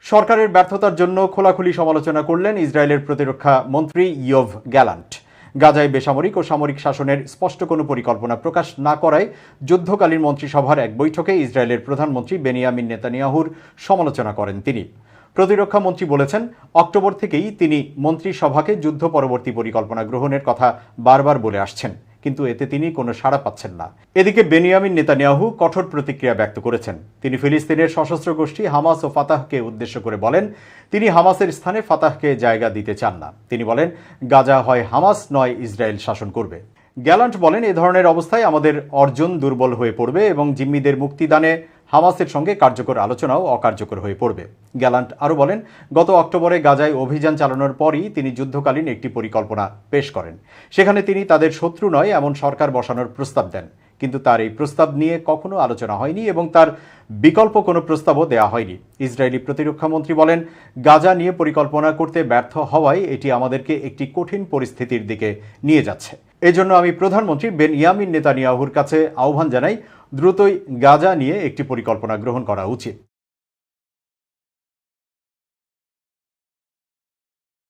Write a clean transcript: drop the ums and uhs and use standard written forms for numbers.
সরকারের ব্যর্থতার জন্য খোলাখুলি সমালোচনা করলেন ইসরায়েলের প্রতিরক্ষা মন্ত্রী ইয়োভ গ্যালান্ট। গাজায় বেসামরিক ও সামরিক শাসনের স্পষ্ট কোনো পরিকল্পনা প্রকাশ না করায় যুদ্ধকালীন মন্ত্রিসভার এক বৈঠকে ইসরায়েলের প্রধানমন্ত্রী বেনিয়ামিন নেতানিয়াহুর সমালোচনা করেন তিনি। প্রতিরক্ষা মন্ত্রী বলেছেন, অক্টোবর থেকেই তিনি মন্ত্রিসভাকে যুদ্ধ পরবর্তী পরিকল্পনা গ্রহণের কথা বারবার বলে আসছেন, কিন্তু এতে তিনি কোনো সাড়া পাচ্ছেন না। এদিকে বেনিয়ামিন নেতানিয়াহু কঠোর প্রতিক্রিয়া ব্যক্ত করেছেন। তিনি ফিলিস্তিনের সশস্ত্র গোষ্ঠী হামাস ও ফাতাহকে উদ্দেশ্য করে বলেন, তিনি হামাসের স্থানে ফাতাহকে জায়গা দিতে চান না। তিনি বলেন, গাজা হয় হামাস নয় ইসরায়েল শাসন করবে। গ্যালান্ট বলেন, এ ধরনের অবস্থায় আমাদের অর্জন দুর্বল হয়ে পড়বে এবং জিম্মিদের মুক্তিদানে হামাসের সঙ্গে কার্যকর আলোচনাও অকার্যকর হয়ে পড়বে। গ্যালান্ট আরও বলেন, গত অক্টোবরে গাজায় অভিযান চালানোর পরই তিনি যুদ্ধকালীন একটি পরিকল্পনা পেশ করেন। সেখানে তিনি তাদের শত্রু নয় এমন সরকার বসানোর প্রস্তাব দেন, কিন্তু তার এই প্রস্তাব নিয়ে কখনো আলোচনা হয়নি এবং তার বিকল্প কোনো প্রস্তাবও দেওয়া হয়নি। ইসরায়েলি প্রতিরক্ষা মন্ত্রী বলেন, গাজা নিয়ে পরিকল্পনা করতে ব্যর্থ হওয়ায় এটি আমাদেরকে একটি কঠিন পরিস্থিতির দিকে নিয়ে যাচ্ছে। এজন্য আমি প্রধানমন্ত্রী বেনিয়ামিন নেতানিয়াহুর কাছে আহ্বান জানাই, দ্রুতই গাজা নিয়ে একটি পরিকল্পনা গ্রহণ করা উচিত।